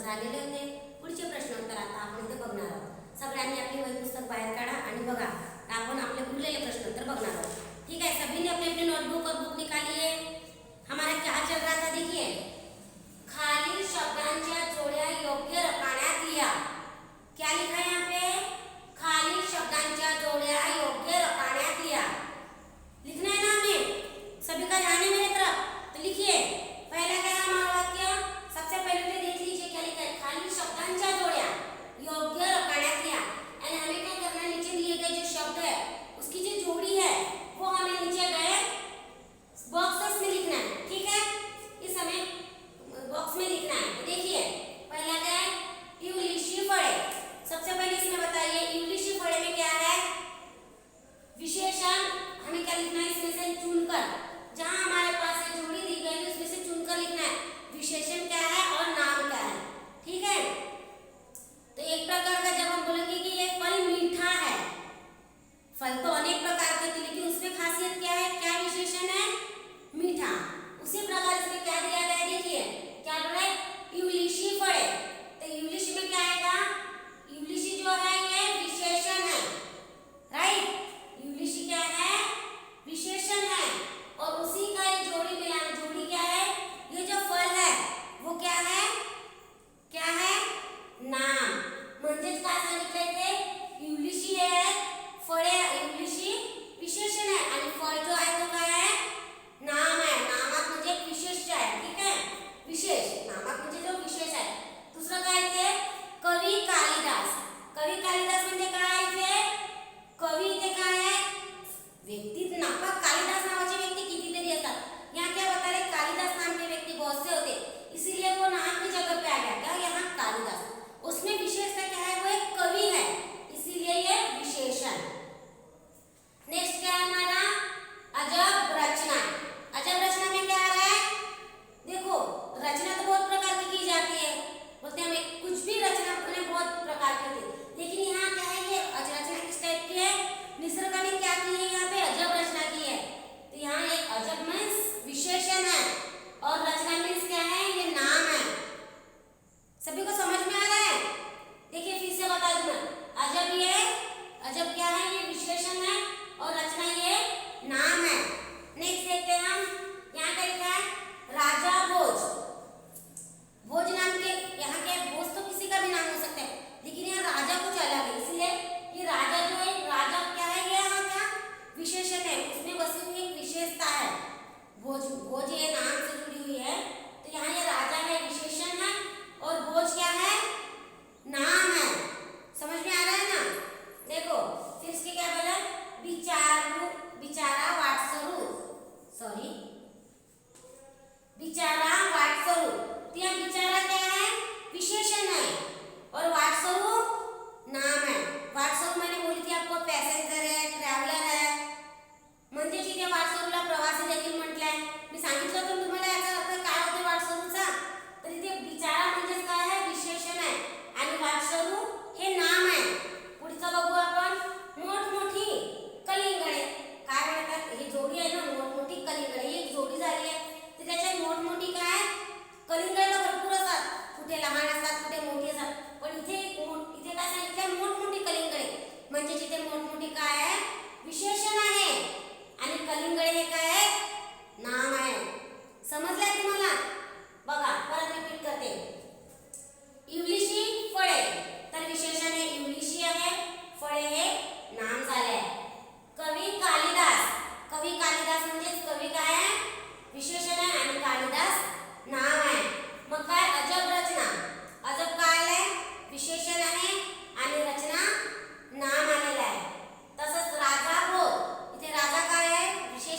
झालेले होते. पुढचे प्रश्नोत्तर आता आपण इथे बघणार आहोत. सगळ्यांनी आपली वही पुस्तक बाहेर काढा आणि बघा आपण आपले उरलेले प्रश्नोत्तर बघणार आहोत. ठीक है, सभी ने अपनी अपनी नोटबुक और बुक निकाली है. हमारा क्या चल रहा था देखिए, खाली शब्दांच्या जोड्या योग्य रकान्यात लिहा. क्या लिखा है यहाँ पे? खाली शब्दांच्या जोड्या योग्य रकान्यात लिहा. लिखना है ना हमें, सभी का ध्यान है मेरे तरफ. तो लिखिए, पहला क्या है हमारा वाक्य. सबसे पहले तो देख लीजिए क्या लिखा है, खाली शब्दांच्या जोड्या योग्य रकान्यात लिहा. यानी हमें क्या करना है, नीचे दिए गए जो शब्द है उसकी जो जोड़ी है वो हमें नीचे गए बॉक्सेस में लिखना है. ठीक है, इस हमें बॉक्स में लिखना है. तो देखिए पहला क्या है, इंग्लिशी फळे. सबसे पहले इसमें बताइए इंग्लिशी फळे में क्या है, विशेषण. हमें क्या लिखना है, इसमें से चुनकर, जहां हमारे पास से जोड़ी दी गई है उसमें से चुनकर लिखना है विशेषण क्या है और नाम क्या है. ठीक है, तो एक प्रकार का जब हम बोलेंगे कि ये फल मीठा है, फल तो अनेक प्रकार के थे लेकिन उसमें खासियत क्या है, क्या विशेषण है, मीठा. उसी प्रकार इसमें क्या दिया गया है, देखिए क्या बोल रहा है, इंग्लिशी फळे. तो इंग्लिश में क्या आएगा, इंग्लिशी जो है ये विशेषण है. राइट, इंग्लिशी क्या है, विशेषण है. और उसी का ये जोड़ी मिलाना, जोड़ी क्या है, ये जो फल है वो क्या है, क्या है, नाम. म्हणजेच काय सांगितले ते, इंग्लिशी है फळे, इंग्लिशी विशेषण है आणि फळ जो आहे तो काय आहे, नाम आहे. नामात म्हणजे एक विशेष आहे. ठीक आहे, विशेष नामात म्हणजे जो विशेष आहे. दुसरं काय ते, कवी कालिदास. कवी कालिदास म्हणजे काय ते, कवी ते काय आहे, व्यक्ती. नापा कालिदास नावाचे व्यक्ती कितीतरी असतात. यहाँ क्या बता रहे, कालिदास नाम के व्यक्ति बहुत से होते, इसीलिए वो नाम की जगह पे आ गया क्या, यहाँ कालिदास. उसमें विशेषता क्या है, वो एक कवि है, इसीलिए ये विशेषण. नेक्स्ट क्या है हमारा, अजब रचना. अजब रचना में क्या आ रहा है, देखो रचना तो बहुत प्रकार की जाती है, बोलते हैं हमें कुछ भी रचना अपने बहुत प्रकार की थी, लेकिन यहाँ क्या है, ये रचना किस टाइप की है, निसर्ग ने क्या की है, यहाँ पे अजब रचना की है. तो यहाँ एक अजब मीन्स विशेषण है और रचना मीन्स क्या है, ये नाम है. सभी को समझ में आ रहा है. देखिए फिर से बता दूं मैं, अजब ये, अजब क्या है, ये विशेषण है और रचना ये नाम है. नेक्स्ट देखते हैं हम, यहाँ क्या लिखा है, राजा भोज. भोज नाम के, यहाँ के भोज तो किसी का भी नाम हो सकता है, लेकिन यहाँ राजा कुछ अलग है, इसलिए ये राजा जो है, राजा क्या है, ये यहाँ का विशेषण है, उसमें बसी हुई एक विशेषता है. भोज, भोज ये नाम से जुड़ी हुई है, तो यहाँ ये राजा है, विशेषण है, और भोज क्या है, नाम है. समझ में आ रहा है ना. देखो फिर इसके क्या बोला, विचारू, विचारा वाटसरू, सॉरी विचारा वाटसरू. तो यहाँ विचारा क्या है, विशेषण है और वाटसरू नाम है. वाटसरू मैंने बोली थी आपको, पैसेंजर है, ट्रॅव्हलर है. म्हणजे तिथे वाटसरूला प्रवासी देखील म्हटलंय. मी सांगितलं होतं तुम्हाला याचा अर्थ काय होते वाटसरूचा. तर इथे विचारा म्हणजे काय आहे, विशेषण आहे आणि वाटसरू हे नाम आहे. पुढचं बघू आपण, मोठमोठी कलिंगडे. काय म्हणतात, ही जोडी आहे ना, मोठमोठी कलिंगडे. ही एक जोडी झाली आहे, तर त्याच्यात मोठमोठी काय, कलिंगडे भरपूर असतात, कुठे लहान असतात कुठे मोठी असतात, पण इथे इथे काय सांगितलं, मोठमोठी कलिंगडे. म्हणजे जिथे मोठमोठी काय आहे, विशेषण आहे आणि कलिंगडे हे काय आहे, नाम आहे. समजलंय तुम्हाला. बघा परत रिपीट करते, इंग्लिशी फळे, तर विशेषण हे इंग्लिशी आहे, फळे हे नाम झाले आहे. कवी कालिदास, कवी कालिदास म्हणजे कवी काय आहे, विशेषण आहे आणि कालिदास नाम आहे. मग काय, अजब रचना. अजब काय आहे, विशेषण आहे आणि रचना नाम आलेलं आहे. तसंच राजा भोज, इथे राजा काय आहे, विशेषण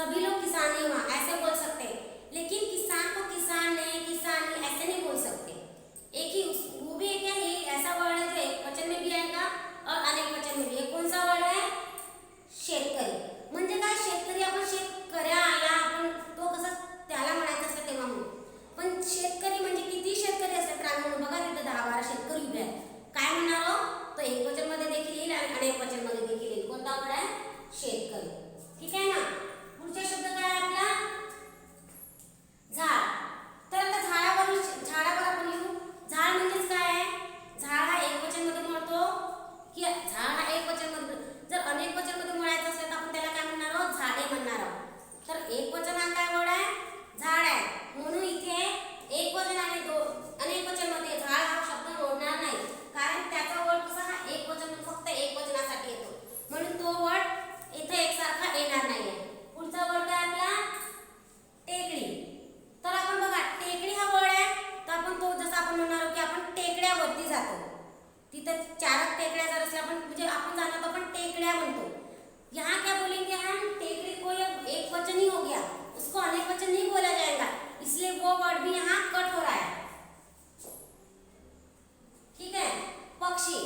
सभी लोग किसान ही वहाँ ऐसे बोल सकते हैं, लेकिन किसान को किसान ने किसानी ऐसे नहीं बोल सकते। एक ही वो भी एक है, ये ऐसा वर्ड है जो एक वचन में भी आएगा और अनेक वचन में भी। ये कौन सा वर्ड है? शेतकरी. म्हणजे काय, शेतकरी आपण शेतकऱ्याला आपण तो कसा त्याला म्हणायचं असतं तेव्हा म्हणून, पण शेतकरी म्हणजे किती शेतकरी असतात रांगोळी बघा तिथे 10-12 शेतकरी उभे आहेत. काय म्हणणार आहोत? तो एक वचन मध्ये देखील येईल आणि अनेक वचन मध्ये देखील येईल. कोणता वर्ड आहे? शेतकरी. ठीक आहे ना. पुढचा शब्द काय आहे आपला? झाड. तर आता झाडावर आपण लिहू. झाड म्हणजेच काय आहे? झाड हा एक वचन मध्ये म्हणतो की झाड हा एक वचन मध्ये, जर अनेक वचन मध्ये म्हणायचं असेल तर आपण त्याला काय म्हणणार आहोत? झाडे म्हणणार आहोत. तर एक वचन हा काय वर्ड आहे? झाड आहे. म्हणून इथे एक वचन आणि अनेक वचन मध्ये झाड हा शब्द जोडणार नाही, कारण त्याचा वर्ड कसा हा एक वचन फक्त एक वचनासाठी येतो, म्हणून तो वर्ड इथे एकसारखा येणार नाहीये. पुढचा वर्ड काय आपला? टेकडी. तर आपण बघा टेकडी हा वर्ड आहे, तर आपण तो जसं आपण म्हणणार की आपण टेकड्यावरती जातो, तिथे 4 टेकड्या जर असल्या आपण म्हणजे आपण जाणार तो आपण टेकड्या म्हणतो. यहाँ क्या बोलेंगे हम? टेकड़ी को एक वचन ही हो गया, उसको अनेक वचन नहीं बोला जाएगा, इसलिए वो वर्ड भी यहाँ कट हो रहा है. ठीक है. पक्षी.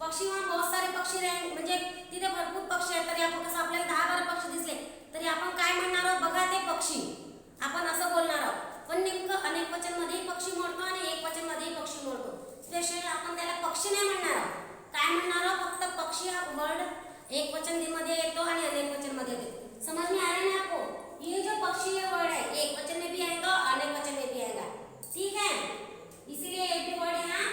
पक्षी वहाँ बहुत सारे पक्षी रहे, म्हणजे तिथे भरपूर पक्षी आहेत, तरी आपण कसं आपल्याला 10-12 पक्षी दिसले तरी आपण काय म्हणणार आहोत? बघा ते पक्षी आपण असं बोलणार आहोत. पण नेमकं अनेक वचन मध्येही पक्षी मोडतो आणि एक वचन मध्येही पक्षी मोडतो. स्पेशली आपण त्याला पक्षी नाही म्हणणार आहोत. काय म्हणणार आहोत? फक्त पक्षी हा वर्ड एक वचन मध्ये येतो आणि अनेक वचन मध्ये येतो. समझ में आ रहा है ना आपको? ये जो पक्षी है वर्ड है एक वचन में भी आएगा, अनेक वचन में भी आएगा. ठीक है, इसीलिए एक भी वर्ड यहाँ